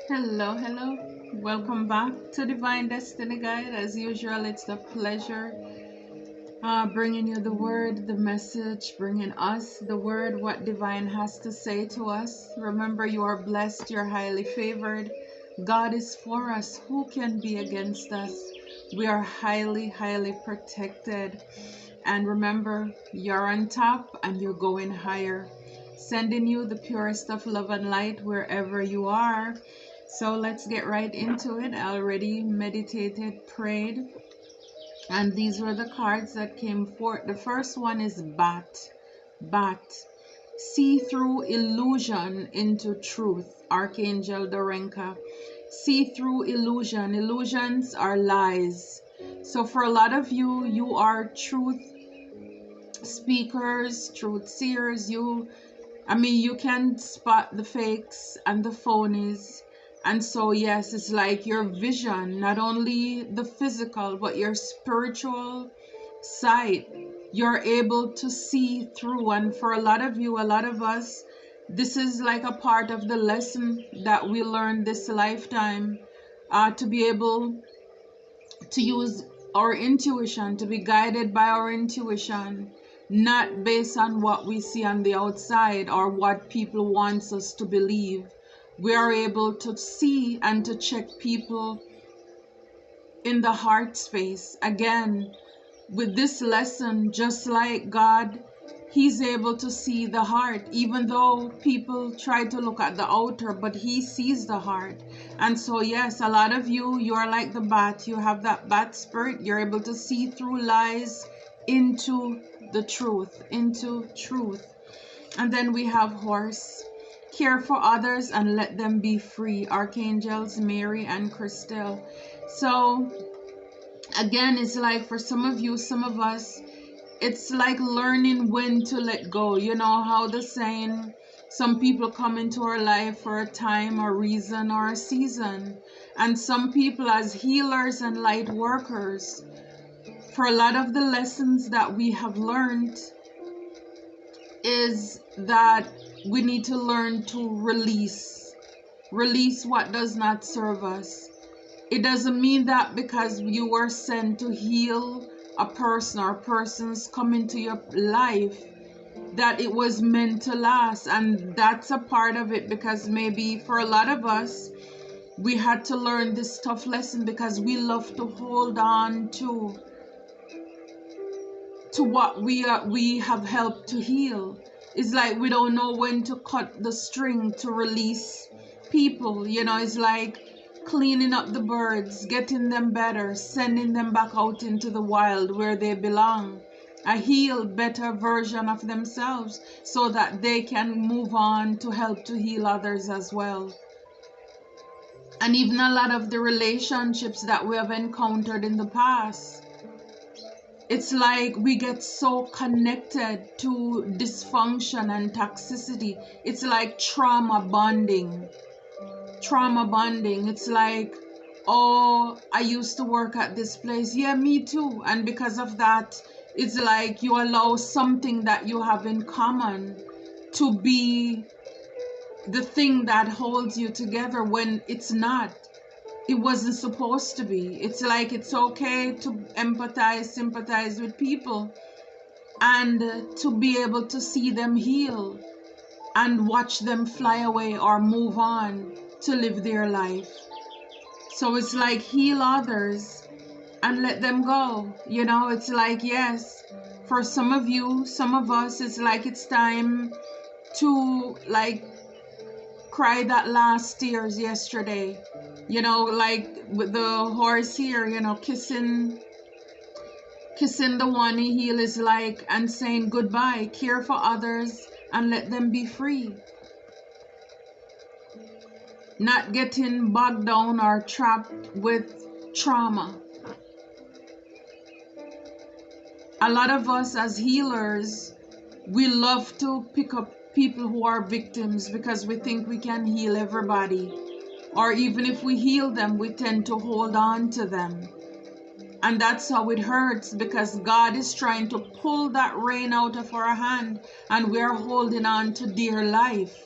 Hello, hello. Welcome back to Divine Destiny Guide. As usual, it's a pleasure bringing you the word, the message, bringing us the word, what Divine has to say to us. Remember, you are blessed, you're highly favored. God is for us. Who can be against us? We are highly, highly protected. And remember, you're on top and you're going higher. Sending you the purest of love and light wherever you are. So let's get right into it. I already meditated, prayed, and these were the cards that came forth. The first one is Bat. Bat. See through illusion into truth. Archangel Dorenka. See through illusion. Illusions are lies. So for a lot of you, you are truth speakers, truth seers. You can spot the fakes and the phonies. And so, yes, it's like your vision, not only the physical, but your spiritual sight, you're able to see through. And for a lot of you, a lot of us, this is like a part of the lesson that we learned this lifetime, to be able to use our intuition, to be guided by our intuition, not based on what we see on the outside or what people want us to believe. We are able to see and to check people in the heart space. Again, with this lesson, just like God, He's able to see the heart, even though people try to look at the outer, but He sees the heart. And so, yes, a lot of you are like the bat. You have that bat spirit. You're able to see through lies into the truth, into truth. And then we have horse. Care for others and let them be free. Archangels Mary and Christelle. So again, it's like for some of you, some of us, it's like learning when to let go. You know how the saying, some people come into our life for a time or reason or a season. And some people as healers and light workers, for a lot of the lessons that we have learned is that we need to learn to release what does not serve us. It doesn't mean that because you were sent to heal a person or persons come into your life that it was meant to last. And that's a part of it, because maybe for a lot of us, we had to learn this tough lesson because we love to hold on to what we have helped to heal. It's like we don't know when to cut the string to release people. It's like cleaning up the birds, getting them better, sending them back out into the wild where they belong, a healed, better version of themselves, so that they can move on to help to heal others as well. And even a lot of the relationships that we have encountered in the past, it's like we get so connected to dysfunction and toxicity. It's like trauma bonding. It's like, oh, I used to work at this place. Yeah, me too. And because of that, it's like you allow something that you have in common to be the thing that holds you together when it's not. It wasn't supposed to be. It's like it's okay to empathize, sympathize with people, and to be able to see them heal and watch them fly away or move on to live their life. So it's like heal others and let them go. It's like, yes, for some of you, some of us, it's like it's time to like cry that last tears yesterday. Like with the horse here, kissing the one he heal is like, and saying goodbye, care for others and let them be free. Not getting bogged down or trapped with trauma. A lot of us as healers, we love to pick up people who are victims because we think we can heal everybody. Or even if we heal them, we tend to hold on to them. And that's how it hurts, because God is trying to pull that rain out of our hand and we're holding on to dear life.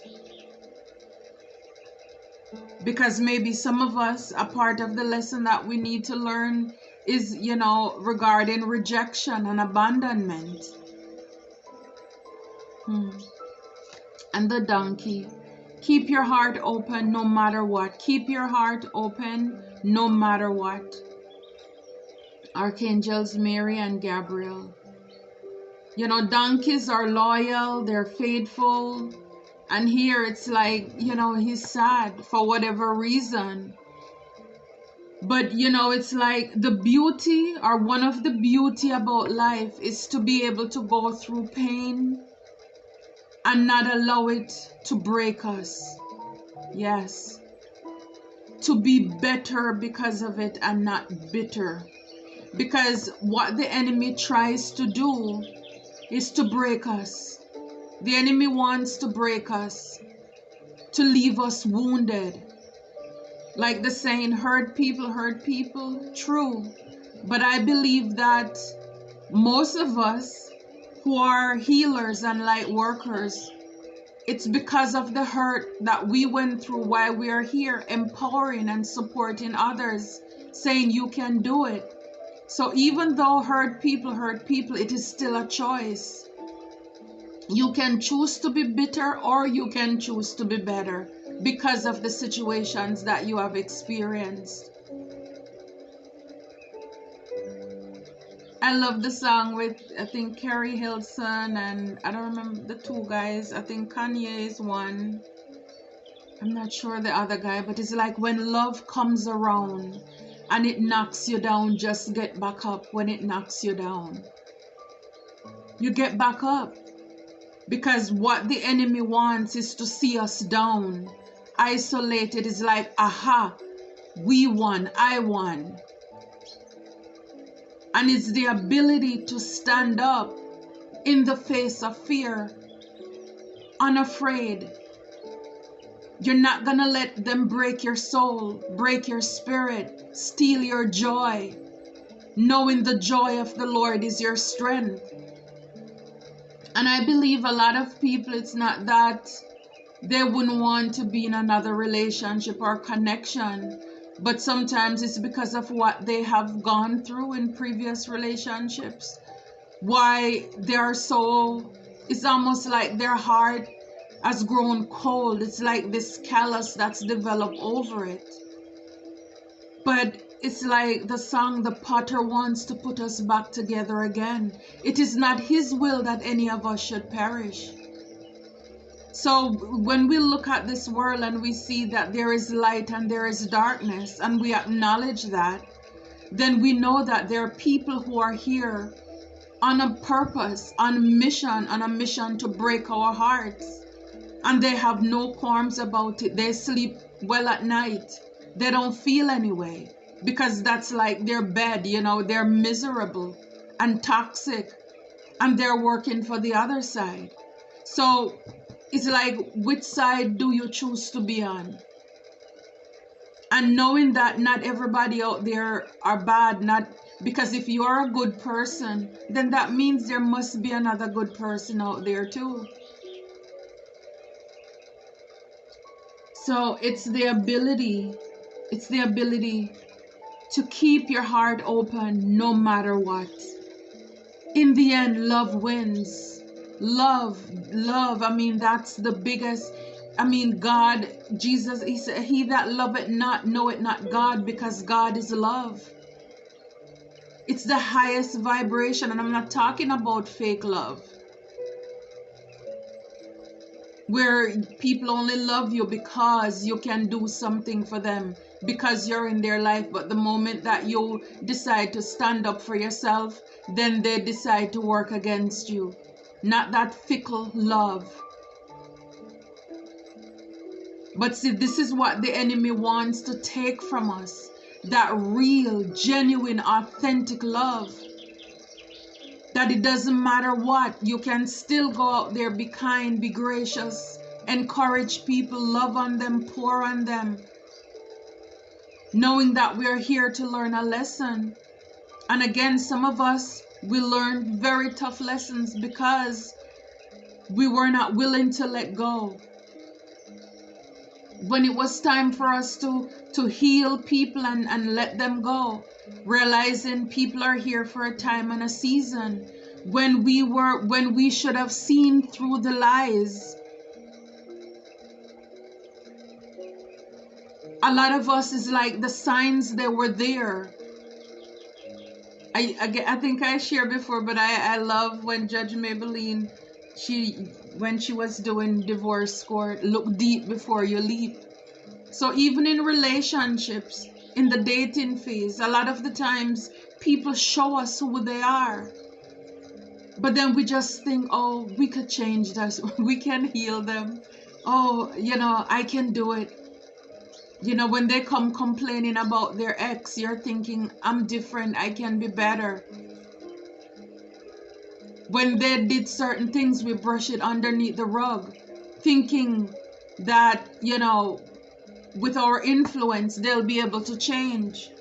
Because maybe some of us, a part of the lesson that we need to learn is, regarding rejection and abandonment. And the donkey. Keep your heart open no matter what. Keep your heart open no matter what. Archangels Mary and Gabriel. Donkeys are loyal, they're faithful. And here it's like, he's sad for whatever reason. But, it's like the beauty, or one of the beauty about life, is to be able to go through pain and not allow it to break us. Yes. To be better because of it and not bitter. Because what the enemy tries to do is to break us. The enemy wants to break us, to leave us wounded. Like the saying, hurt people, true. But I believe that most of us who are healers and light workers, it's because of the hurt that we went through while we are here, empowering and supporting others, saying you can do it. So even though hurt people, it is still a choice. You can choose to be bitter, or you can choose to be better because of the situations that you have experienced. I love the song with, I think, Carrie Hilson, and I don't remember the two guys. I think Kanye is one. I'm not sure the other guy, but it's like when love comes around and it knocks you down, just get back up. When it knocks you down, you get back up. Because what the enemy wants is to see us down, isolated. Is like, aha, we won, I won. And it's the ability to stand up in the face of fear, unafraid. You're not gonna let them break your soul, break your spirit, steal your joy, knowing the joy of the Lord is your strength. And I believe a lot of people, it's not that they wouldn't want to be in another relationship or connection, but sometimes it's because of what they have gone through in previous relationships. Why they are so, it's almost like their heart has grown cold. It's like this callus that's developed over it. But it's like the song, the potter wants to put us back together again. It is not his will that any of us should perish. So when we look at this world and we see that there is light and there is darkness, and we acknowledge that, then we know that there are people who are here on a purpose, on a mission to break our hearts. And they have no qualms about it. They sleep well at night. They don't feel anyway, because that's like their bed, they're miserable and toxic, and they're working for the other side. So it's like, which side do you choose to be on? And knowing that not everybody out there are bad, not because if you are a good person, then that means there must be another good person out there too. So it's the ability to keep your heart open no matter what. In the end, love wins. Love. I mean, that's the biggest. I mean, God, Jesus, he said, he that loveth not knoweth not God, because God is love. It's the highest vibration, and I'm not talking about fake love, where people only love you because you can do something for them, because you're in their life. But the moment that you decide to stand up for yourself, then they decide to work against you. Not that fickle love. But see, this is what the enemy wants to take from us. That real, genuine, authentic love. That it doesn't matter what, you can still go out there, be kind, be gracious, encourage people, love on them, pour on them, knowing that we're here to learn a lesson. And again, some of us, we learned very tough lessons because we were not willing to let go. when it was time for us to heal people and let them go, realizing people are here for a time and a season, when we should have seen through the lies. A lot of us is like the signs that were there. I think I shared before, but I love when Judge Maybelline, when she was doing divorce court, look deep before you leap. So even in relationships, in the dating phase, a lot of the times people show us who they are. But then we just think, oh, we could change this. We can heal them. Oh, I can do it. When they come complaining about their ex, you're thinking, I'm different, I can be better. When they did certain things, we brush it underneath the rug, thinking that, with our influence, they'll be able to change.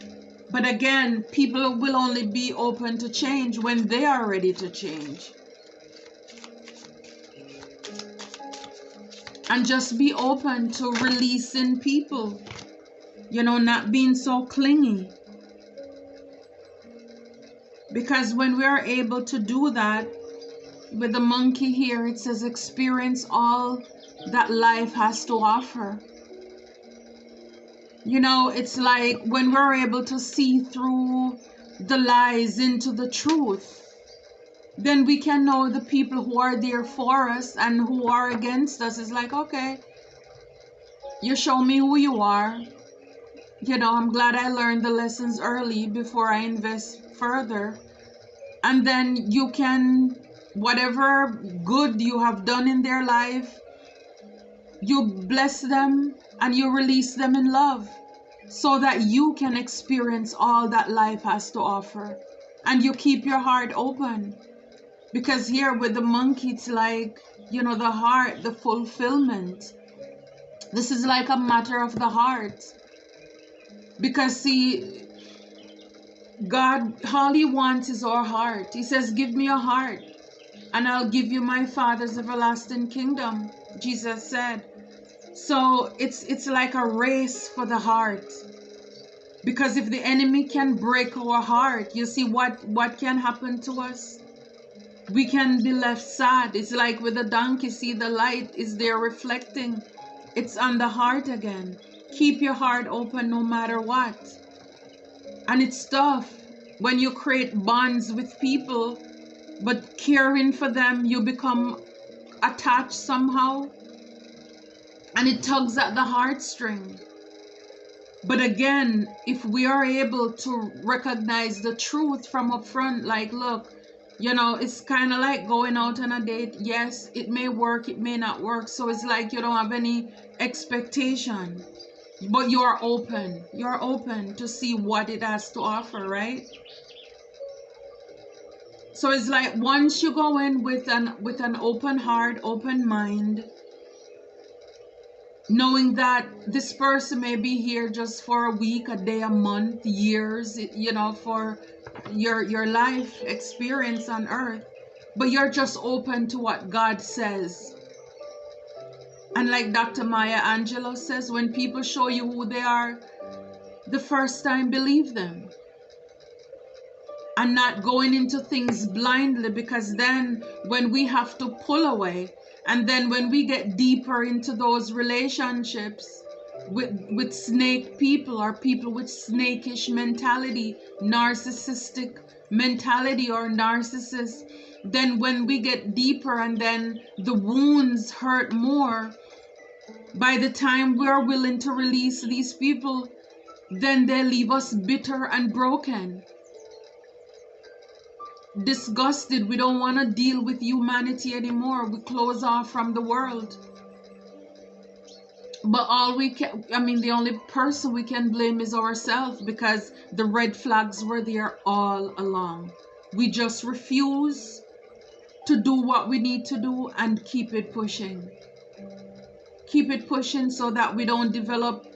But again, people will only be open to change when they are ready to change. And just be open to releasing people, not being so clingy. Because when we are able to do that, with the monkey here, it says experience all that life has to offer. It's like when we're able to see through the lies into the truth, then we can know the people who are there for us and who are against us. It's like, okay, you show me who you are. I'm glad I learned the lessons early before I invest further. And then you can, whatever good you have done in their life, you bless them and you release them in love so that you can experience all that life has to offer. And you keep your heart open. Because here with the monkey, it's like, the heart, the fulfillment. This is like a matter of the heart. Because see, God, all he wants is our heart. He says, give me a heart and I'll give you my Father's everlasting kingdom, Jesus said. So it's like a race for the heart. Because if the enemy can break our heart, you see what can happen to us? We can be left sad. It's like with the donkey, see the light is there reflecting. It's on the heart again. Keep your heart open no matter what. And it's tough when you create bonds with people, but caring for them, you become attached somehow. And it tugs at the heartstring. But again, if we are able to recognize the truth from up front, like, look, it's kind of like going out on a date. Yes, it may work, it may not work. So it's like you don't have any expectation, but you are open. You're open to see what it has to offer, right? So it's like once you go in with an open heart, open mind, knowing that this person may be here just for a week, a day, a month, years, for your life experience on earth, but you're just open to what God says. And like Dr. Maya Angelou says, when people show you who they are, the first time, believe them. And not going into things blindly, because then when we have to pull away, and then when we get deeper into those relationships with snake people or people with snakish mentality, narcissistic mentality or narcissists, then when we get deeper and then the wounds hurt more, by the time we're willing to release these people, then they leave us bitter and broken. Disgusted. We don't want to deal with humanity anymore. We close off from the world. But the only person we can blame is ourselves, because the red flags were there all along. We just refuse to do what we need to do and keep it pushing. Keep it pushing so that we don't develop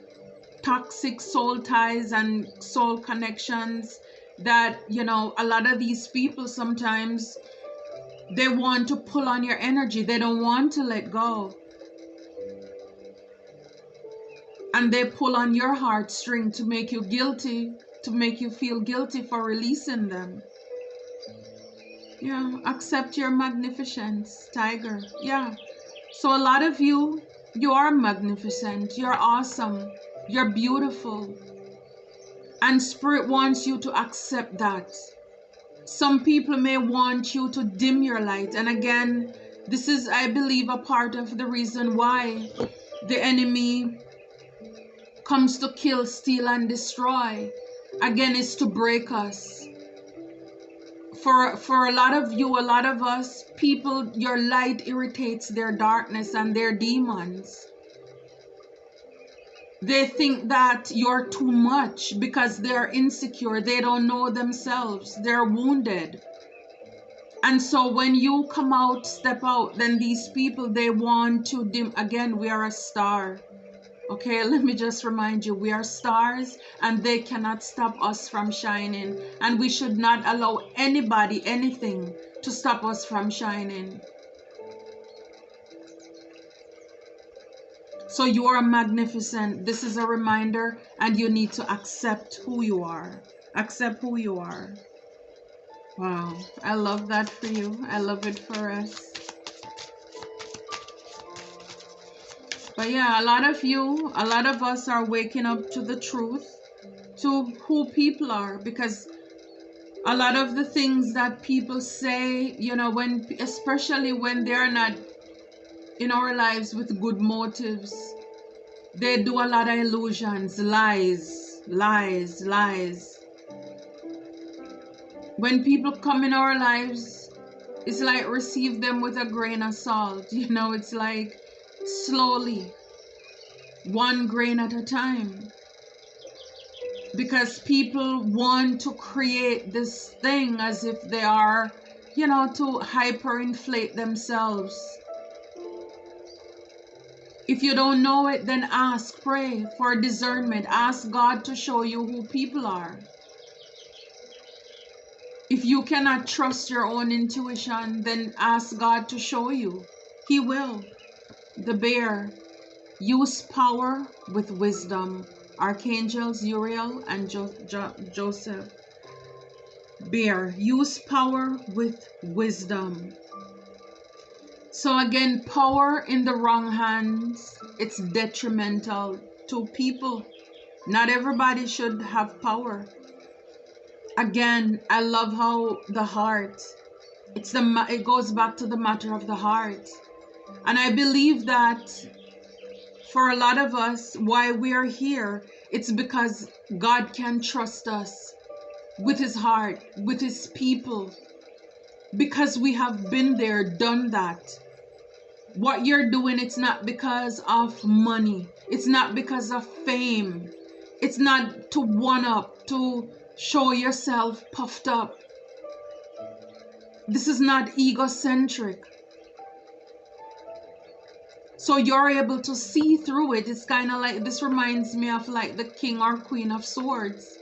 toxic soul ties and soul connections that, a lot of these people sometimes, they want to pull on your energy. They don't want to let go. and they pull on your heartstring to make you guilty, to make you feel guilty for releasing them. Yeah, accept your magnificence, Tiger. Yeah. So a lot of you, you are magnificent, you're awesome, you're beautiful. And Spirit wants you to accept that. Some people may want you to dim your light. And again, this is, I believe, a part of the reason why the enemy comes to kill, steal, and destroy. Again, is to break us. For a lot of you, a lot of us, people, your light irritates their darkness and their demons. They think that you're too much because they're insecure. They don't know themselves. They're wounded. And so when you come out, step out, then these people, they want to dim. Again, we are a star. Okay, let me just remind you, we are stars and they cannot stop us from shining. And we should not allow anybody, anything to stop us from shining. So you are magnificent. This is a reminder, and you need to accept who you are. Accept who you are. Wow, I love that for you. I love it for us. But yeah, a lot of you, a lot of us are waking up to the truth, to who people are, because a lot of the things that people say, you know, when, especially when they're not in our lives with good motives, they do a lot of illusions, lies, lies, lies. When people come in our lives, it's like receive them with a grain of salt. You know, it's like slowly, one grain at a time. Because people want to create this thing as if they are, you know, to hyperinflate themselves. If you don't know it, then ask, pray for discernment. Ask God to show you who people are. If you cannot trust your own intuition, then ask God to show you. He will. The bear. Use power with wisdom. Archangels Uriel and Joseph. Bear. Use power with wisdom. So again, power in the wrong hands, it's detrimental to people. Not everybody should have power. Again, I love how the heart, it goes back to the matter of the heart. And I believe that for a lot of us, why we are here, it's because God can trust us with his heart, with his people. Because we have been there, done that. What you're doing, it's not because of money. It's not because of fame. It's not to one up, to show yourself puffed up. This is not egocentric. So you're able to see through it. It's kind of like, this reminds me of like the King or Queen of Swords.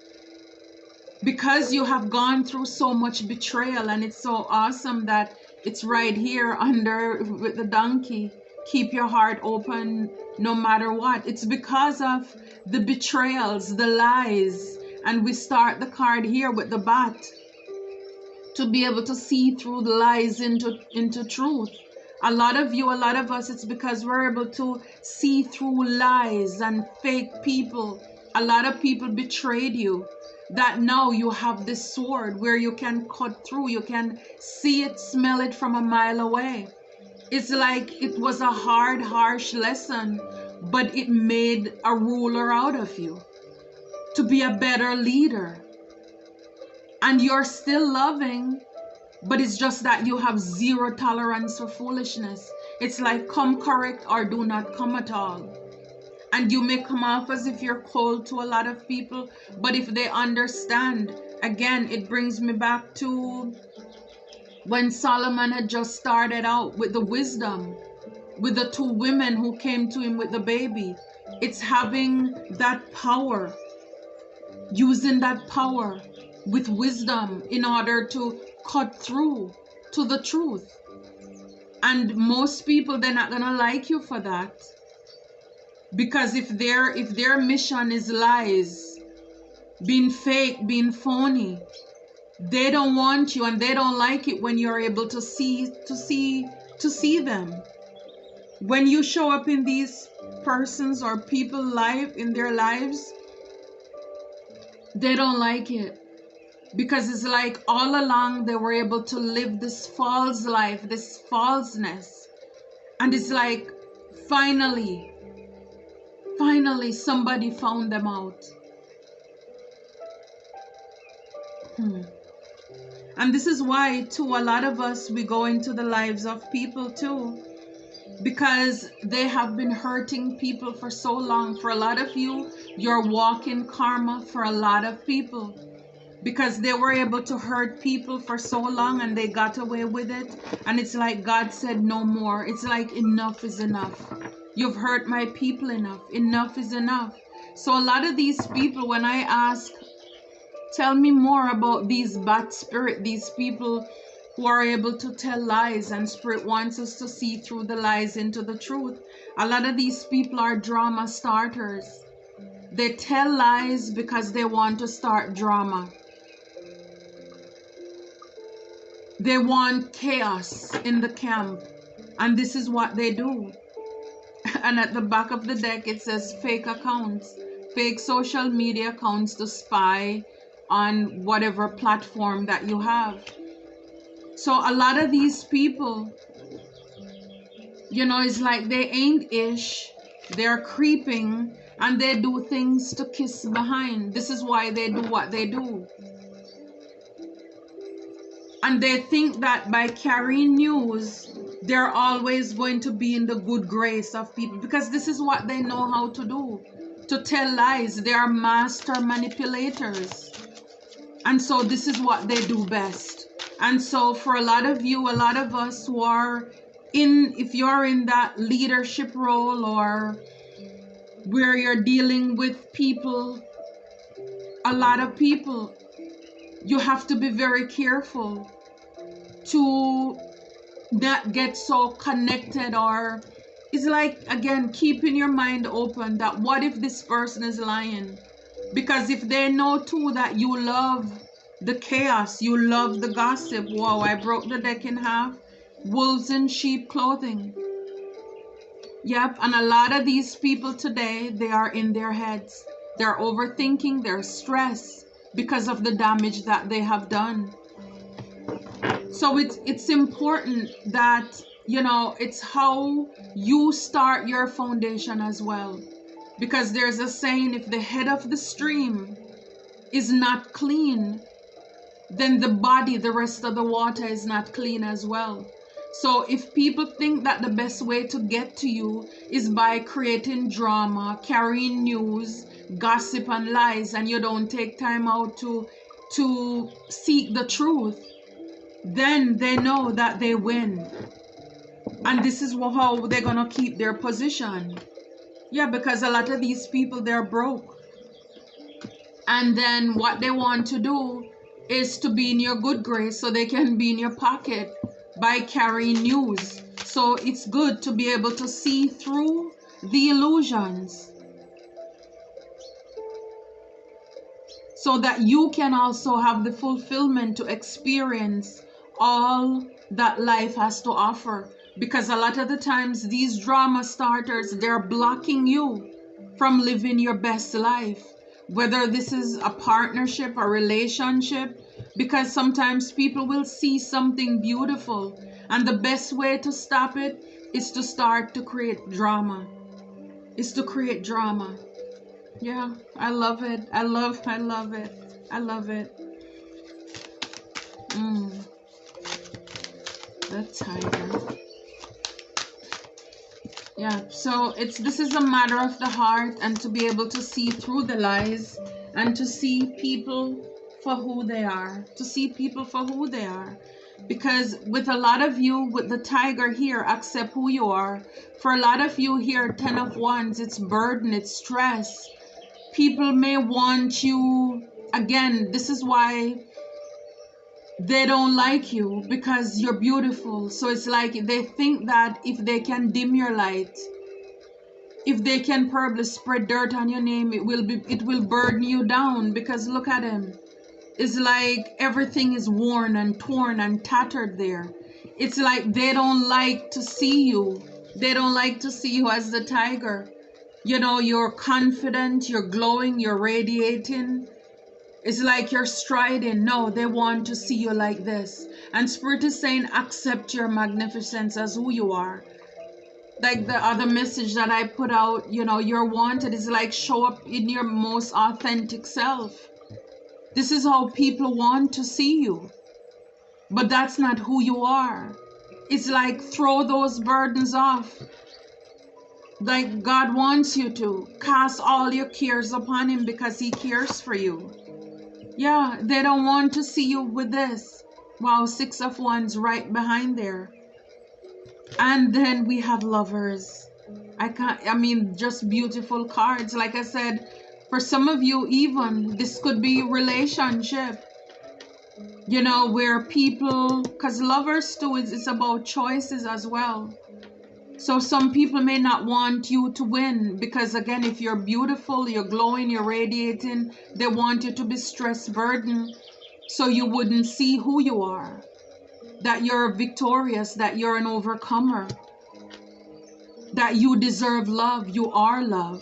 Because you have gone through so much betrayal, and it's so awesome that it's right here under with the donkey. Keep your heart open no matter what. It's because of the betrayals, the lies. And we start the card here with the bat. To be able to see through the lies into truth. A lot of you, a lot of us, it's because we're able to see through lies and fake people. A lot of people betrayed you. That now you have this sword where you can cut through. You can see it, smell it from a mile away. It's like it was a hard, harsh lesson, but it made a ruler out of you to be a better leader. And you're still loving, but it's just that you have zero tolerance for foolishness. It's like come correct or do not come at all. And you may come off as if you're cold to a lot of people, but if they understand, again, it brings me back to when Solomon had just started out with the wisdom, with the two women who came to him with the baby. It's having that power, using that power with wisdom in order to cut through to the truth. And most people, they're not gonna like you for that. Because if their mission is lies, being fake, being phony, they don't want you, and they don't like it when you're able to see them. When you show up in these persons or people life in their lives, they don't like it, because it's like all along they were able to live this false life, this falseness, and it's like finally somebody found them out. And this is why too, a lot of us, we go into the lives of people too, because they have been hurting people for so long. For a lot of you, you're walking karma for a lot of people, because they were able to hurt people for so long and they got away with it. And it's like God said no more. It's like enough is enough. You've hurt my people enough. Enough is enough. So a lot of these people, when I ask, tell me more about these bad spirit, these people who are able to tell lies, and spirit wants us to see through the lies into the truth. A lot of these people are drama starters. They tell lies because they want to start drama. They want chaos in the camp, and this is what they do. And at the back of the deck it says fake accounts, fake social media accounts to spy on whatever platform that you have. So a lot of these people, you know, it's like they ain't ish, they're creeping, and they do things to kiss behind. This is why they do what they do. And they think that by carrying news, they're always going to be in the good grace of people, because this is what they know how to do, to tell lies. They are master manipulators. And so this is what they do best. And so for a lot of you, a lot of us who are in, if you're in that leadership role, or where you're dealing with people, a lot of people, you have to be very careful to not get so connected. Or it's like, again, keeping your mind open, that what if this person is lying? Because if they know too that you love the chaos, you love the gossip. Wow, I broke the deck in half. Wolves in sheep clothing. Yep, and a lot of these people today, they are in their heads. They're overthinking, they're stressed because of the damage that they have done. So it's important that, you know, it's how you start your foundation as well. Because there's a saying, if the head of the stream is not clean, then the body, the rest of the water is not clean as well. So if people think that the best way to get to you is by creating drama, carrying news, gossip and lies, and you don't take time out to seek the truth, then they know that they win. And this is how they're gonna keep their position. Yeah, because a lot of these people, they're broke. And then what they want to do is to be in your good grace so they can be in your pocket by carrying news. So it's good to be able to see through the illusions, so that you can also have the fulfillment to experience all that life has to offer. Because a lot of the times these drama starters, they're blocking you from living your best life, whether this is a partnership, a relationship, because sometimes people will see something beautiful, and the best way to stop it is to start to create drama. Yeah, I love it. I love it. I love it. The tiger. Yeah, so this is a matter of the heart, and to be able to see through the lies and to see people for who they are. Because with a lot of you, with the tiger here, accept who you are. For a lot of you here, 10 of Wands, it's burden, it's stress. People may want you, again, this is why they don't like you, because you're beautiful. So it's like they think that if they can dim your light, if they can probably spread dirt on your name, it will burden you down, because look at him. It's like everything is worn and torn and tattered there. It's like they don't like to see you. They don't like to see you as the tiger. You know, you're confident, you're glowing, you're radiating. It's like you're striding. No, they want to see you like this. And Spirit is saying, accept your magnificence as who you are. Like the other message that I put out, you know, you're wanted. Is like, show up in your most authentic self. This is how people want to see you. But that's not who you are. It's like, throw those burdens off. Like God wants you to cast all your cares upon him, because he cares for you. Yeah, they don't want to see you with this. Wow, 6 of Wands right behind there. And then we have Lovers. I mean, just beautiful cards. Like I said, for some of you, even this could be relationship, you know, where people, because Lovers too is about choices as well. So some people may not want you to win, because again, if you're beautiful, you're glowing, you're radiating, they want you to be stress burdened, so you wouldn't see who you are, that you're victorious, that you're an overcomer, that you deserve love, you are love.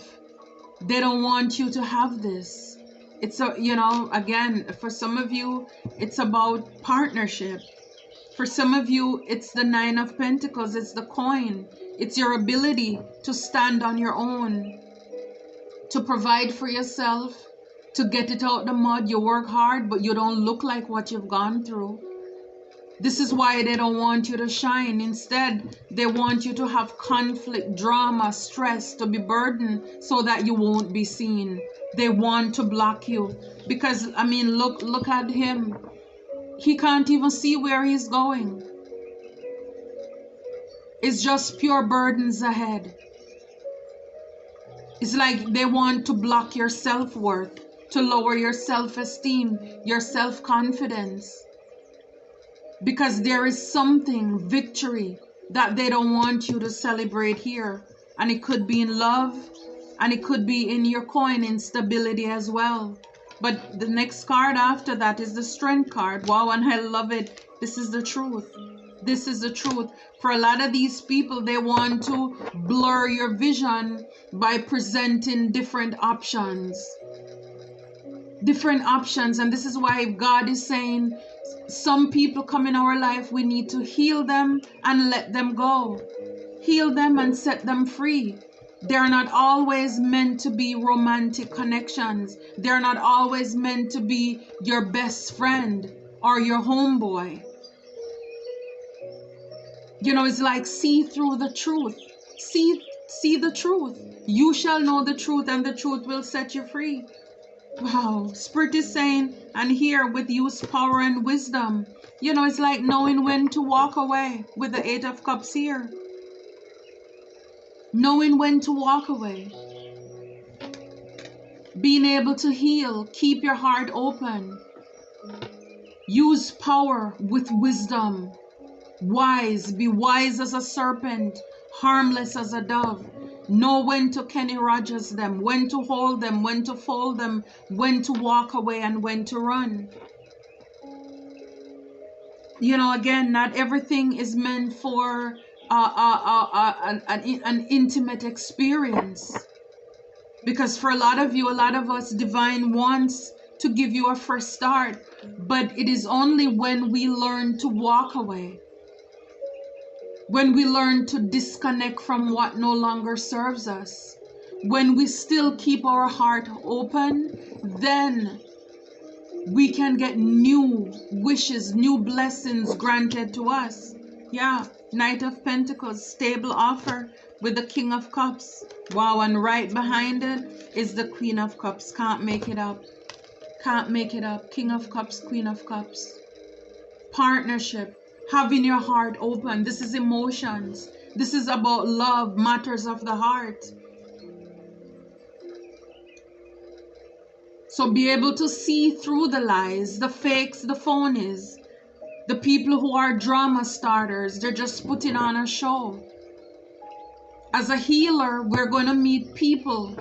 They don't want you to have this. It's a, you know, again, for some of you, it's about partnership. For some of you, it's the 9 of Pentacles, it's the coin. It's your ability to stand on your own, to provide for yourself, to get it out the mud. You work hard, but you don't look like what you've gone through. This is why they don't want you to shine. Instead, they want you to have conflict, drama, stress, to be burdened so that you won't be seen. They want to block you. Because, I mean, look at him. He can't even see where he's going. It's just pure burdens ahead. It's like they want to block your self-worth, to lower your self-esteem, your self-confidence. Because there is something, victory, that they don't want you to celebrate here. And it could be in love, and it could be in your coin, instability as well. But the next card after that is the Strength card. Wow, and I love it. This is the truth. This is the truth. For a lot of these people, they want to blur your vision by presenting different options. Different options. And this is why God is saying, some people come in our life, we need to heal them and let them go. Heal them and set them free. They're not always meant to be romantic connections. They're not always meant to be your best friend or your homeboy. You know, it's like, see through the truth. See the truth. You shall know the truth, and the truth will set you free. Wow, Spirit is saying, and here with use power and wisdom. You know, it's like knowing when to walk away with the 8 of Cups here. Knowing when to walk away. Being able to heal. Keep your heart open. Use power with wisdom. Wise. Be wise as a serpent. Harmless as a dove. Know when to Kenny Rogers them. When to hold them. When to fold them. When to walk away and when to run. You know, again, not everything is meant for an intimate experience, because for a lot of you, a lot of us, divine wants to give you a fresh start, but it is only when we learn to walk away, when we learn to disconnect from what no longer serves us, when we still keep our heart open, then we can get new wishes, new blessings granted to us. Yeah. Knight of Pentacles, stable offer with the King of Cups. Wow, and right behind it is the Queen of Cups. Can't make it up. Can't make it up. King of Cups, Queen of Cups. Partnership. Having your heart open. This is emotions. This is about love, matters of the heart. So be able to see through the lies, the fakes, the phonies. The people who are drama starters, they're just putting on a show. As a healer, we're going to meet people.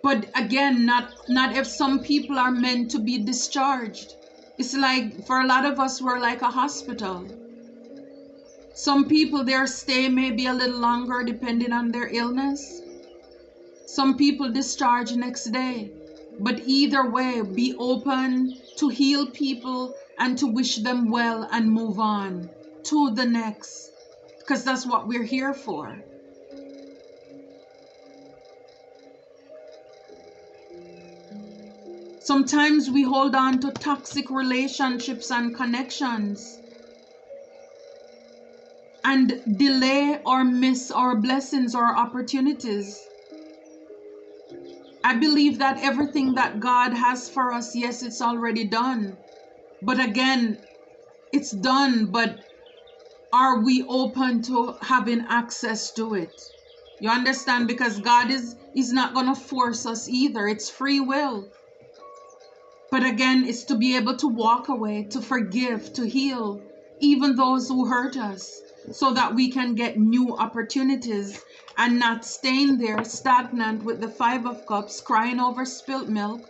But again, not if some people are meant to be discharged. It's like, for a lot of us, we're like a hospital. Some people, their stay may be a little longer depending on their illness. Some people discharge next day. But either way, be open to heal people and to wish them well and move on to the next. Because that's what we're here for. Sometimes we hold on to toxic relationships and connections and delay or miss our blessings or opportunities. I believe that everything that God has for us, yes, it's already done. But again, it's done, but are we open to having access to it? You understand? Because God is not going to force us either. It's free will. But again, it's to be able to walk away, to forgive, to heal, even those who hurt us, so that we can get new opportunities and not staying there stagnant with the Five of Cups, crying over spilt milk.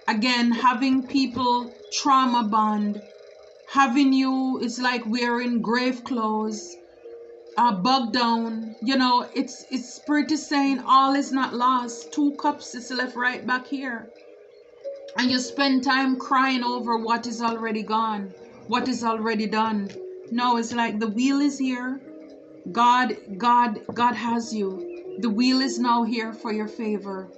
Again, having people trauma bond, having you, it's like wearing grave clothes, bug down. You know, it's Spirit is saying all is not lost. 2 cups is left right back here. And you spend time crying over what is already gone, what is already done. No, it's like the wheel is here. God has you. The wheel is now here for your favor.